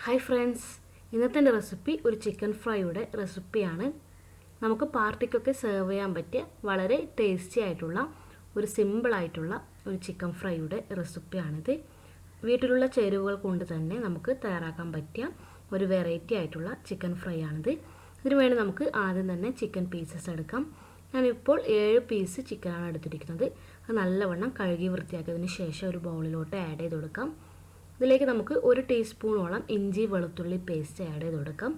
Hi friends, ഇന്നത്തെ എൻ്റെ recipe ഒരു ചിക്കൻ ഫ്രൈയുടെ റെസിപ്പിയാണ്. നമുക്ക് പാർട്ടിക്കൊക്കെ സെർവ് ചെയ്യാൻ പറ്റിയ വളരെ ടേസ്റ്റി ആയിട്ടുള്ള ഒരു സിമ്പിളായിട്ടുള്ള ഒരു ചിക്കൻ ഫ്രൈയുടെ റെസിപ്പിയാണിത്. വീട്ടിലുള്ള ചേരുവകൾ കൊണ്ട് തന്നെ നമുക്ക് തയ്യാറാക്കാൻ പറ്റിയ ഒരു വെറൈറ്റി ആയിട്ടുള്ള ചിക്കൻ ഫ്രൈ ആണിത്. ഇതിനു വേണ്ടി നമുക്ക് ആദ്യം തന്നെ ചിക്കൻ പീസസ് എടുക്കാം. ഞാനിപ്പോൾ 7 പീസ് ചിക്കനാണ് എടുത്തിരിക്കുന്നത്. അത് നല്ലവണ്ണം കഴുകി വൃത്തിയാക്കിയതിന് ശേഷം ഒരു ബൗളിലോട്ട് ആഡ് ചെയ്ത് കൊടുക്കാം. ഇതിലേക്ക് നമുക്ക് 1 ടീസ്പൂണോളം ഇഞ്ചി വെളുത്തുള്ളി പേസ്റ്റ് ആഡ് ചെയ്ത് കൊടുക്കാം.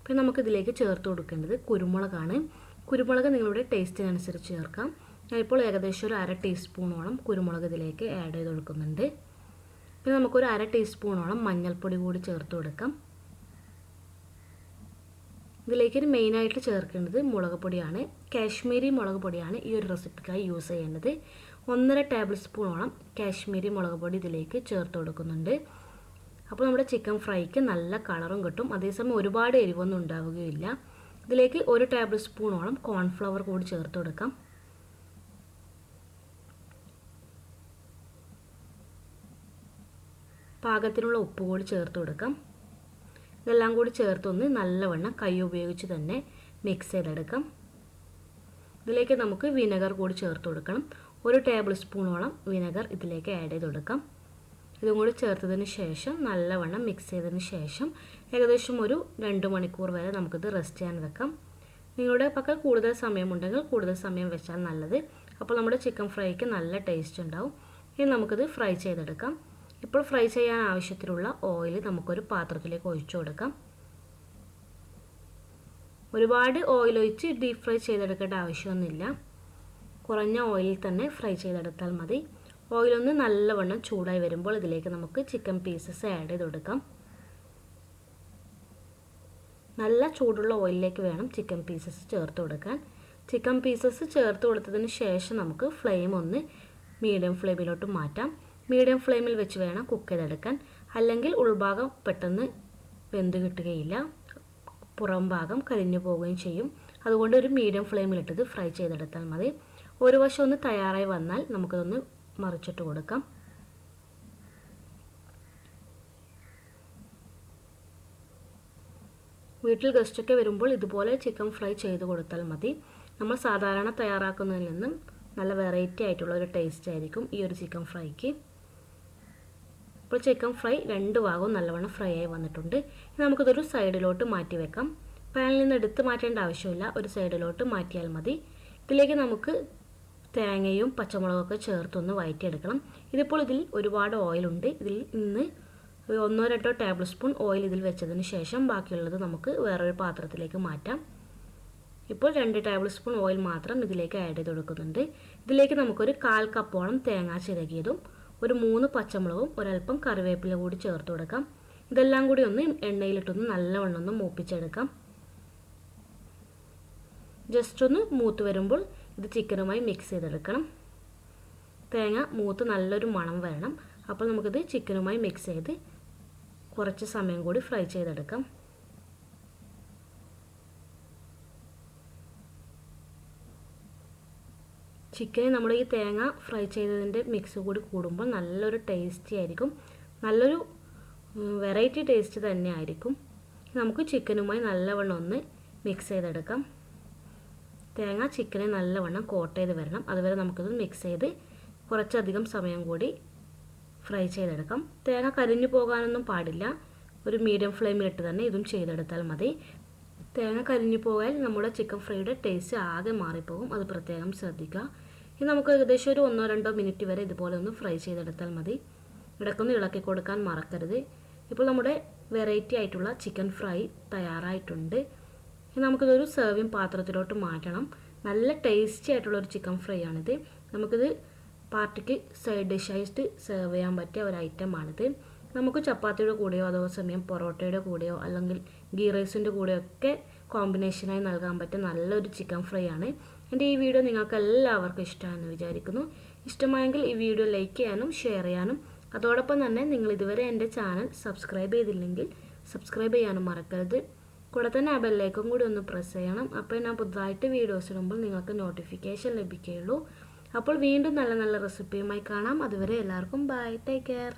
പിന്നെ നമുക്കിതിലേക്ക് ചേർത്ത് കൊടുക്കേണ്ടത് കുരുമുളകാണ്. കുരുമുളക് നിങ്ങളുടെ ടേസ്റ്റിനനുസരിച്ച് ചേർക്കാം. ഞാനിപ്പോൾ ഏകദേശം ഒരു 1/2 ടീസ്പൂണോളം കുരുമുളക് ഇതിലേക്ക് ആഡ് ചെയ്ത് കൊടുക്കുന്നുണ്ട്. പിന്നെ നമുക്കൊരു 1/2 ടീസ്പൂണോളം മഞ്ഞൾപ്പൊടി കൂടി ചേർത്ത് കൊടുക്കാം. ഇതിലേക്ക് മെയിനായിട്ട് ചേർക്കേണ്ടത് മുളക് പൊടിയാണ്. കാശ്മീരി മുളക് പൊടിയാണ് ഈ ഒരു റെസിപ്പിക്കായി യൂസ് ചെയ്യേണ്ടത്. 1.5 ടേബിൾ സ്പൂണോളം കാശ്മീരി മുളക് പൊടി ഇതിലേക്ക് ചേർത്ത് കൊടുക്കുന്നുണ്ട്. അപ്പോൾ നമ്മുടെ ചിക്കൻ ഫ്രൈക്ക് നല്ല കളറും കിട്ടും, അതേസമയം ഒരുപാട് എരിവൊന്നും ഉണ്ടാവുകയില്ല. ഇതിലേക്ക് 1 ടേബിൾ സ്പൂണോളം കോൺഫ്ലവർ കൂടി ചേർത്ത് കൊടുക്കാം. പാകത്തിനുള്ള ഉപ്പ് കൂടി ചേർത്ത് കൊടുക്കാം. ഇതെല്ലാം കൂടി ചേർത്തൊന്ന് നല്ലവണ്ണം കൈ ഉപയോഗിച്ച് തന്നെ മിക്സ് ചെയ്തെടുക്കാം. ഇതിലേക്ക് നമുക്ക് വിനെഗർ കൂടി ചേർത്ത് കൊടുക്കണം. 1 ടേബിൾ സ്പൂണോളം വിനെഗർ ഇതിലേക്ക് ആഡ് ചെയ്ത് കൊടുക്കാം. ഇതും കൂടി ചേർത്തതിന് ശേഷം നല്ലവണ്ണം മിക്സ് ചെയ്തതിന് ശേഷം ഏകദേശം ഒരു 2 മണിക്കൂർ വരെ നമുക്കിത് റെസ്റ്റ് ചെയ്യാൻ വെക്കാം. നിങ്ങളുടെ പക്കൽ കൂടുതൽ സമയമുണ്ടെങ്കിൽ കൂടുതൽ സമയം വെച്ചാൽ നല്ലത്. അപ്പോൾ നമ്മുടെ ചിക്കൻ ഫ്രൈക്ക് നല്ല ടേസ്റ്റ് ഉണ്ടാവും. ഇനി നമുക്കിത് ഫ്രൈ ചെയ്തെടുക്കാം. ഇപ്പോൾ ഫ്രൈ ചെയ്യാൻ ആവശ്യത്തിനുള്ള ഓയിൽ നമുക്കൊരു പാത്രത്തിലേക്ക് ഒഴിച്ചു കൊടുക്കാം. ഒരുപാട് ഓയിൽ ഒഴിച്ച് ഡീപ്പ് ഫ്രൈ ചെയ്തെടുക്കേണ്ട ആവശ്യമൊന്നുമില്ല. കുറഞ്ഞ ഓയിലിൽ തന്നെ ഫ്രൈ ചെയ്തെടുത്താൽ മതി. ഓയിലൊന്ന് നല്ലവണ്ണം ചൂടായി വരുമ്പോൾ ഇതിലേക്ക് നമുക്ക് ചിക്കൻ പീസസ് ആഡ് ചെയ്ത് കൊടുക്കാം. നല്ല ചൂടുള്ള ഓയിലിലേക്ക് വേണം ചിക്കൻ പീസസ് ചേർത്ത് കൊടുക്കാൻ. ചിക്കൻ പീസസ് ചേർത്ത് കൊടുത്തതിന് ശേഷം നമുക്ക് ഫ്ലെയിം ഒന്ന് മീഡിയം ഫ്ലെയിമിലോട്ട് മാറ്റാം. മീഡിയം ഫ്ലെയിമിൽ വെച്ച് വേണം കുക്ക് ചെയ്തെടുക്കാൻ, അല്ലെങ്കിൽ ഉൾഭാഗം പെട്ടെന്ന് വെന്ത് കിട്ടുകയില്ല, പുറം ഭാഗം കരിഞ്ഞു പോവുകയും ചെയ്യും. അതുകൊണ്ട് ഒരു മീഡിയം ഫ്ലെയിമിലിട്ടത് ഫ്രൈ ചെയ്തെടുത്താൽ മതി. ഒരു വശം ഒന്ന് തയ്യാറായി വന്നാൽ നമുക്കതൊന്ന് മറിച്ചിട്ട് കൊടുക്കാം. വീട്ടിൽ ഗസ്റ്റൊക്കെ വരുമ്പോൾ ഇതുപോലെ ചിക്കൻ ഫ്രൈ ചെയ്ത് കൊടുത്താൽ മതി. നമ്മൾ സാധാരണ തയ്യാറാക്കുന്നതിൽ നിന്നും നല്ല വെറൈറ്റി ആയിട്ടുള്ള ഒരു ടേസ്റ്റ് ആയിരിക്കും ഈ ഒരു ചിക്കൻ ഫ്രൈക്ക്. ഇപ്പോൾ ചിക്കൻ ഫ്രൈ 2 ഭാഗവും നല്ലവണ്ണം ഫ്രൈ ആയി വന്നിട്ടുണ്ട്. നമുക്കിതൊരു സൈഡിലോട്ട് മാറ്റി വെക്കാം. പാനിൽ നിന്ന് എടുത്ത് മാറ്റേണ്ട ആവശ്യമില്ല, ഒരു സൈഡിലോട്ട് മാറ്റിയാൽ മതി. ഇതിലേക്ക് നമുക്ക് തേങ്ങയും പച്ചമുളകൊക്കെ ചേർത്തൊന്ന് വഴറ്റിയെടുക്കണം. ഇതിൽ ഒരുപാട് ഓയിലുണ്ട്. ഇതിൽ നിന്ന് 1-2 ടേബിൾ സ്പൂൺ ഓയിൽ ഇതിൽ വെച്ചതിന് ശേഷം ബാക്കിയുള്ളത് നമുക്ക് വേറൊരു പാത്രത്തിലേക്ക് മാറ്റാം. ഇപ്പോൾ 2 ടേബിൾ സ്പൂൺ ഓയിൽ മാത്രം ഇതിലേക്ക് ആഡ് ചെയ്ത് കൊടുക്കുന്നുണ്ട്. ഇതിലേക്ക് നമുക്കൊരു 1/4 കപ്പോളം തേങ്ങ ചിരകിയതും ഒരു 3 പച്ചമുളകും ഒരൽപ്പം കറിവേപ്പില കൂടി ചേർത്ത് കൊടുക്കാം. ഇതെല്ലാം കൂടി ഒന്ന് എണ്ണയിലിട്ടൊന്ന് നല്ലവണ്ണം ഒന്ന് മൂപ്പിച്ചെടുക്കാം. ജസ്റ്റ് ഒന്ന് മൂത്ത് വരുമ്പോൾ ഇത് ചിക്കനുമായി മിക്സ് ചെയ്തെടുക്കണം. തേങ്ങ മൂത്ത് നല്ലൊരു മണം വരണം. അപ്പോൾ നമുക്കിത് ചിക്കനുമായി മിക്സ് ചെയ്ത് കുറച്ച് സമയം കൂടി ഫ്രൈ ചെയ്തെടുക്കാം. ചിക്കന് നമ്മൾ ഈ തേങ്ങ ഫ്രൈ ചെയ്തതിൻ്റെ മിക്സ് കൂടി കൂടുമ്പോൾ നല്ലൊരു ടേസ്റ്റി ആയിരിക്കും, നല്ലൊരു വെറൈറ്റി ടേസ്റ്റ് തന്നെ ആയിരിക്കും. നമുക്ക് ചിക്കനുമായി നല്ലവണ്ണം ഒന്ന് മിക്സ് ചെയ്തെടുക്കാം. തേങ്ങ ചിക്കനെ നല്ലവണ്ണം കോട്ട് ചെയ്ത് വരണം. അതുവരെ നമുക്കിത് മിക്സ് ചെയ്ത് കുറച്ചധികം സമയം കൂടി ഫ്രൈ ചെയ്തെടുക്കാം. തേങ്ങ കരിഞ്ഞു പോകാനൊന്നും പാടില്ല. ഒരു മീഡിയം ഫ്ലെയിമിലിട്ട് തന്നെ ഇതും ചെയ്തെടുത്താൽ മതി. തേങ്ങ കരിഞ്ഞു പോയാൽ നമ്മുടെ ചിക്കൻ ഫ്രൈയുടെ ടേസ്റ്റ് ആകെ മാറിപ്പോകും, അത് പ്രത്യേകം ശ്രദ്ധിക്കുക. ഇനി നമുക്ക് ഏകദേശം ഒരു 1-2 മിനിറ്റ് വരെ ഇതുപോലെ ഒന്ന് ഫ്രൈ ചെയ്തെടുത്താൽ മതി. ഇടയ്ക്കൊന്ന് ഇളക്കി കൊടുക്കാൻ മറക്കരുത്. ഇപ്പോൾ നമ്മുടെ വെറൈറ്റി ആയിട്ടുള്ള ചിക്കൻ ഫ്രൈ തയ്യാറായിട്ടുണ്ട്. ഇനി നമുക്കിതൊരു സെർവിങ് പാത്രത്തിലോട്ട് മാറ്റണം. നല്ല ടേസ്റ്റി ആയിട്ടുള്ളൊരു ചിക്കൻ ഫ്രൈ ആണിത്. നമുക്കിത് പാർട്ടിക്ക് സൈഡ് ഡിഷായിട്ട് സെർവ് ചെയ്യാൻ പറ്റിയ ഒരു ഐറ്റമാണിത്. നമുക്ക് ചപ്പാത്തിയുടെ കൂടെയോ അതേസമയം പൊറോട്ടയുടെ കൂടെയോ അല്ലെങ്കിൽ ഗീ റൈസിൻ്റെ കൂടെയോ ഒക്കെ കോമ്പിനേഷനായി നൽകാൻ പറ്റിയ നല്ലൊരു ചിക്കൻ ഫ്രൈ ആണ്. എൻ്റെ ഈ വീഡിയോ നിങ്ങൾക്ക് എല്ലാവർക്കും ഇഷ്ടമാണെന്ന് വിചാരിക്കുന്നു. ഇഷ്ടമായെങ്കിൽ ഈ വീഡിയോ ലൈക്ക് ചെയ്യാനും ഷെയർ ചെയ്യാനും അതോടൊപ്പം തന്നെ നിങ്ങൾ ഇതുവരെ എൻ്റെ ചാനൽ സബ്സ്ക്രൈബ് ചെയ്തില്ലെങ്കിൽ സബ്സ്ക്രൈബ് ചെയ്യാനും മറക്കരുത്. കൂടെ തന്നെ ആ ബെല്ലൈക്കൺ കൂടി ഒന്ന് പ്രസ് ചെയ്യണം. അപ്പോൾ ഞാൻ പുതുതായിട്ട് വീഡിയോസ് ഇടുമ്പോൾ നിങ്ങൾക്ക് നോട്ടിഫിക്കേഷൻ ലഭിക്കുകയുള്ളൂ. അപ്പോൾ വീണ്ടും നല്ല നല്ല റെസിപ്പിയുമായി കാണാം. അതുവരെ എല്ലാവർക്കും ബൈ, ടേക്ക് കെയർ.